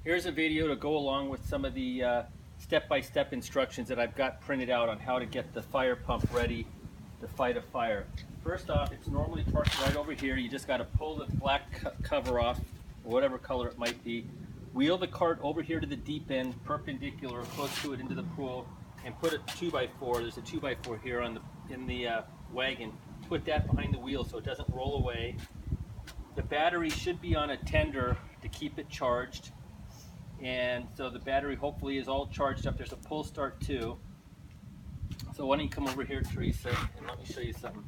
Here's a video to go along with some of the step-by-step instructions that I've got printed out on how to get the fire pump ready to fight a fire. First off, it's normally parked right over here. You just got to pull the black cover off, or whatever color it might be. Wheel the cart over here to the deep end, perpendicular, close to it into the pool, and put a 2x4. There's a 2x4 here in the wagon. Put that behind the wheel so it doesn't roll away. The battery should be on a tender to keep it charged. And so the battery hopefully is all charged up. There's a pull start too. So why don't you come over here, Teresa, and let me show you something.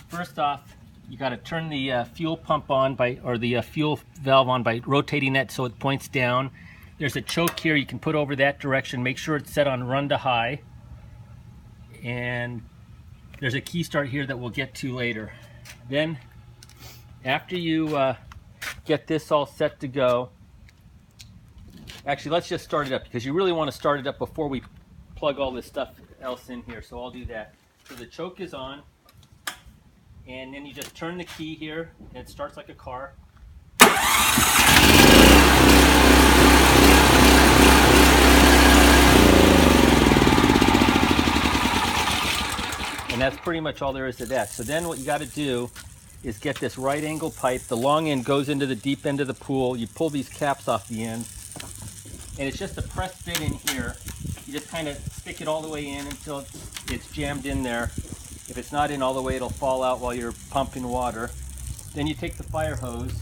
First off, you got to turn the fuel pump on or the fuel valve on by rotating that so it points down. There's a choke here you can put over that direction. Make sure it's set on run to high. And there's a key start here that we'll get to later. Then after you get this all set to go, actually let's just start it up, because you really want to start it up before we plug all this stuff else in here, so I'll do that. So the choke is on, and then you just turn the key here and it starts like a car. And that's pretty much all there is to that. So then what you got to do is get this right angle pipe. The long end goes into the deep end of the pool. You pull these caps off the end, and it's just a press fit in here. You just kind of stick it all the way in until it's jammed in there. If it's not in all the way, it'll fall out while you're pumping water. Then you take the fire hose,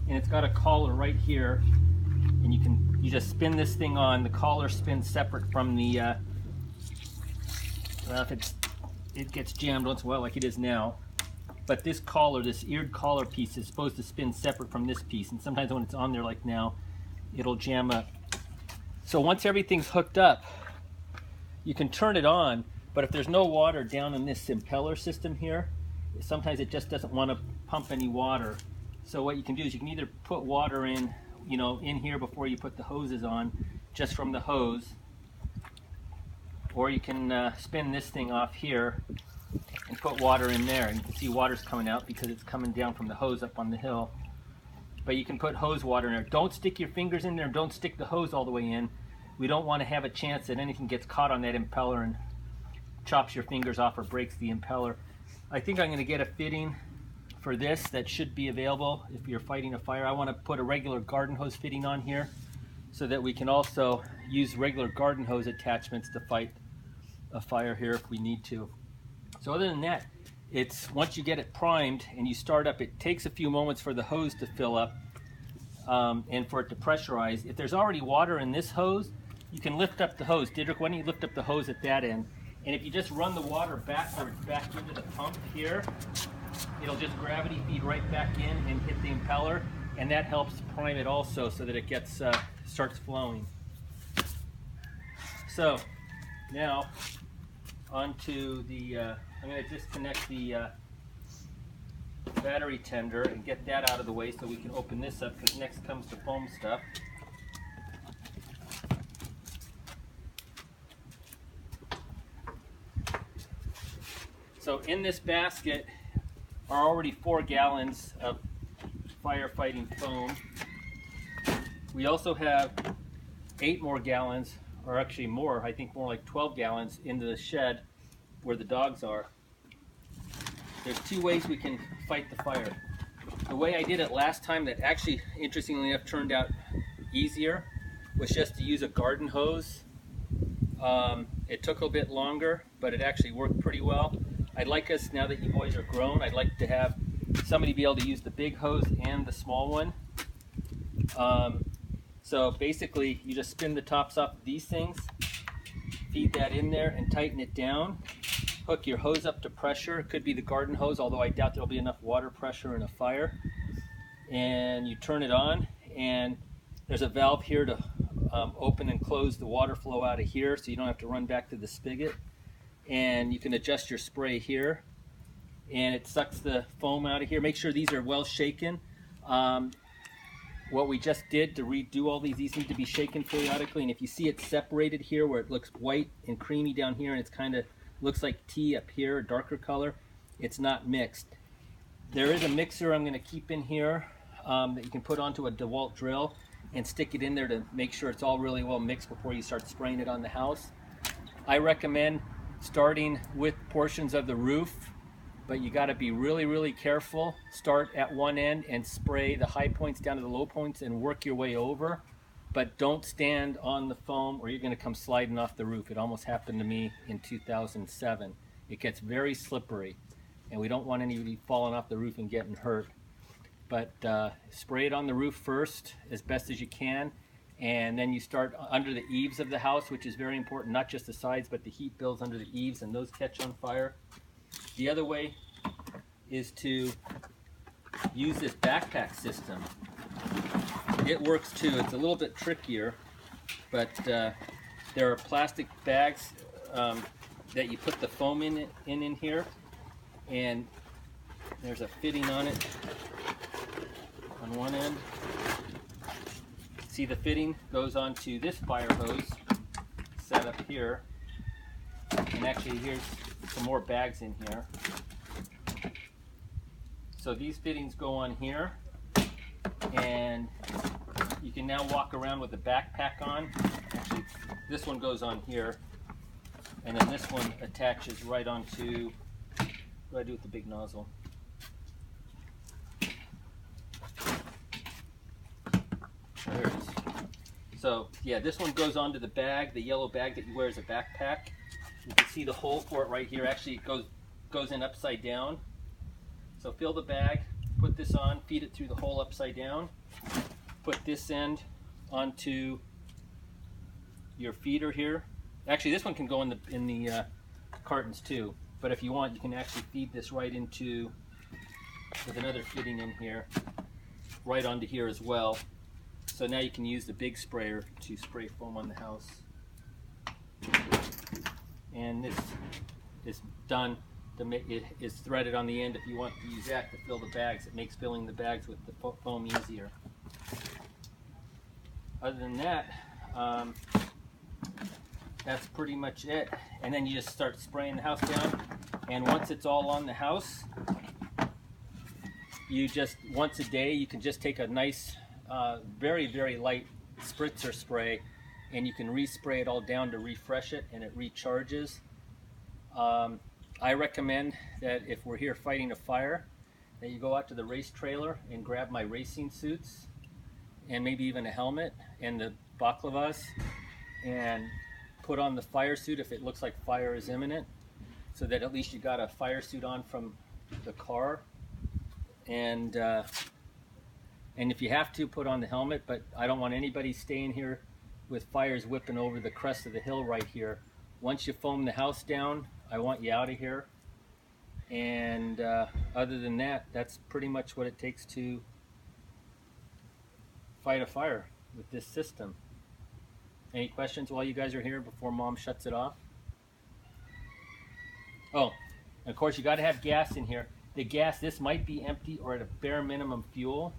and it's got a collar right here, and you just spin this thing on. The collar spins separate from the if it gets jammed once in a while like it is now. But this collar, this eared collar piece, is supposed to spin separate from this piece, and sometimes when it's on there like now, it'll jam up. So once everything's hooked up, you can turn it on, but if there's no water down in this impeller system here, sometimes it just doesn't want to pump any water. So what you can do is you can either put water in, in here before you put the hoses on, just from the hose, or you can spin this thing off here and put water in there, and you can see water's coming out because it's coming down from the hose up on the hill. But you can put hose water in there. Don't stick your fingers in there, don't stick the hose all the way in. We don't want to have a chance that anything gets caught on that impeller and chops your fingers off or breaks the impeller. I think I'm going to get a fitting for this that should be available if you're fighting a fire. I want to put a regular garden hose fitting on here so that we can also use regular garden hose attachments to fight a fire here if we need to. So other than that, it's once you get it primed and you start up, it takes a few moments for the hose to fill up and for it to pressurize. If there's already water in this hose, you can lift up the hose. Didrik, why don't you lift up the hose at that end? And if you just run the water backwards back into the pump here, it'll just gravity feed right back in and hit the impeller, and that helps prime it also so that it gets starts flowing. So now onto the I'm going to disconnect the battery tender and get that out of the way so we can open this up, because next comes the foam stuff. So in this basket are already 4 gallons of firefighting foam. We also have 8 more gallons, or actually more, I think more like 12 gallons into the shed where the dogs are. There's 2 ways we can fight the fire. The way I did it last time that actually, interestingly enough, turned out easier was just to use a garden hose. It took a bit longer, but it actually worked pretty well. I'd like us, now that you boys are grown, I'd like to have somebody be able to use the big hose and the small one. So basically, you just spin the tops off of these things, feed that in there and tighten it down. Hook your hose up to pressure. It could be the garden hose, although I doubt there'll be enough water pressure in a fire. And you turn it on, and there's a valve here to open and close the water flow out of here so you don't have to run back to the spigot. And you can adjust your spray here, and it sucks the foam out of here. Make sure these are well shaken. What we just did to redo all these need to be shaken periodically, and if you see it separated here where it looks white and creamy down here and it's kind of looks like tea up here, a darker color, it's not mixed. There is a mixer I'm going to keep in here that you can put onto a DeWalt drill and stick it in there to make sure it's all really well mixed before you start spraying it on the house. I recommend starting with portions of the roof, but you got to be really, really careful. Start at one end and spray the high points down to the low points and work your way over. But don't stand on the foam or you're going to come sliding off the roof. It almost happened to me in 2007. It gets very slippery, and we don't want anybody falling off the roof and getting hurt. But spray it on the roof first as best as you can, and then you start under the eaves of the house, which is very important, not just the sides, but the heat builds under the eaves and those catch on fire. The other way is to use this backpack system. It works too. It's a little bit trickier, but there are plastic bags that you put the foam in here, and there's a fitting on it on one end. See, the fitting goes onto this fire hose set up here, and actually here's some more bags in here. So these fittings go on here, and you can now walk around with the backpack on. Actually, this one goes on here, and then this one attaches right onto, what do I do with the big nozzle? There it is. So yeah, this one goes onto the bag, the yellow bag that you wear as a backpack. You can see the hole for it right here. Actually, it goes in upside down. So fill the bag, put this on, feed it through the hole upside down. Put this end onto your feeder here. Actually, this one can go in the cartons too. But if you want, you can actually feed this right into, with another fitting in here, right onto here as well. So now you can use the big sprayer to spray foam on the house. And this is done. It is threaded on the end if you want to use that to fill the bags. It makes filling the bags with the foam easier. Other than that, that's pretty much it. And then you just start spraying the house down. And once it's all on the house, you just, once a day, you can just take a nice, very, very light spritzer spray, and you can respray it all down to refresh it, and it recharges. I recommend that if we're here fighting a fire, that you go out to the race trailer and grab my racing suits, and maybe even a helmet and the baklavas, and put on the fire suit if it looks like fire is imminent, so that at least you got a fire suit on from the car. And if you have to, put on the helmet, but I don't want anybody staying here with fires whipping over the crest of the hill right here. Once you foam the house down, I want you out of here. And other than that, that's pretty much what it takes to fight a fire with this system. Any questions while you guys are here before Mom shuts it off? Oh, and of course you got to have gas in here. The gas, this might be empty or at a bare minimum fuel.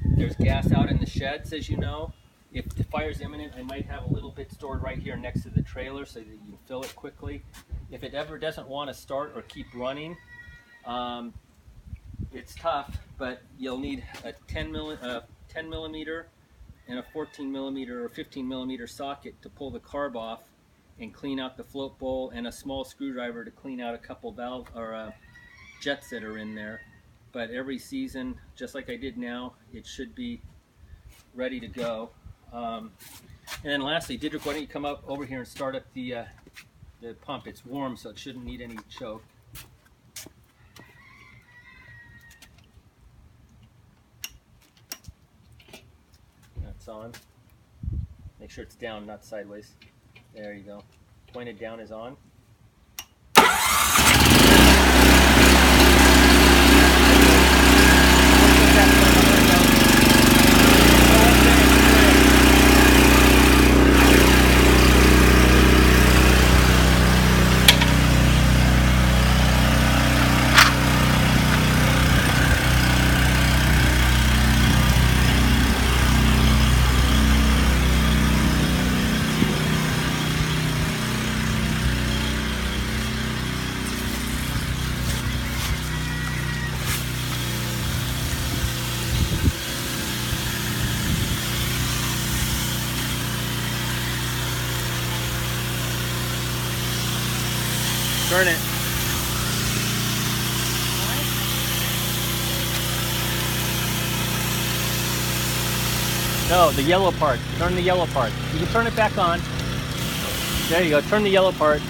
There's gas out in the sheds, as you know. If the fire's imminent, I might have a little bit stored right here next to the trailer so that you can fill it quickly. If it ever doesn't want to start or keep running, it's tough, but you'll need a 10 millimeter and a 14 millimeter or 15 millimeter socket to pull the carb off and clean out the float bowl, and a small screwdriver to clean out a couple valve or jets that are in there. But every season, just like I did now, it should be ready to go. And then lastly, Didrik, why don't you come up over here and start up the pump? It's warm, so it shouldn't need any choke. That's on. Make sure it's down, not sideways. There you go. Pointed down is on. Turn it. No, the yellow part. Turn the yellow part. You can turn it back on. There you go. Turn the yellow part.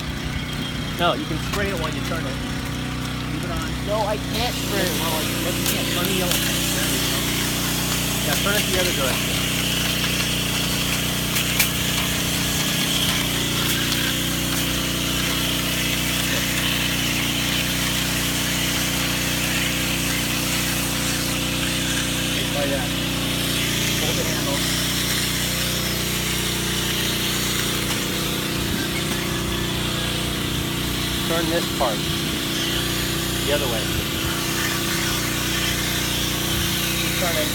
No, you can spray it while you turn it. Leave it on. No, I can't spray it while you can't. Turn the yellow part. There you go. Yeah, turn it the other direction. Try that. Hold the handle. Turn this part the other way. Keep turning.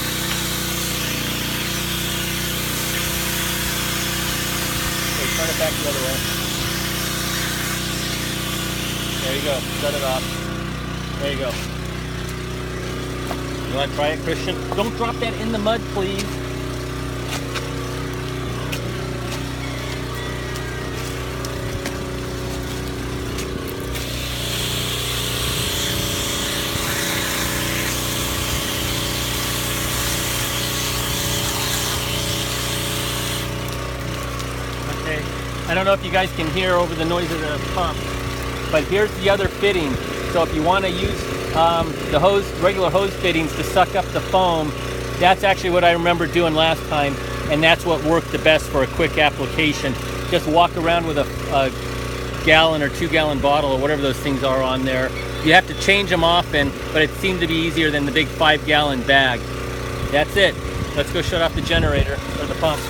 Okay, turn it back the other way. There you go. Shut it off. There you go. You want to try it, Christian? Don't drop that in the mud, please. Okay. I don't know if you guys can hear over the noise of the pump, but here's the other fitting. So if you want to use the hose, regular hose fittings to suck up the foam, that's actually what I remember doing last time, and that's what worked the best for a quick application. Just walk around with a gallon or 2 gallon bottle or whatever those things are on there. You have to change them often, but it seemed to be easier than the big 5 gallon bag. That's it. Let's go shut off the generator or the pump.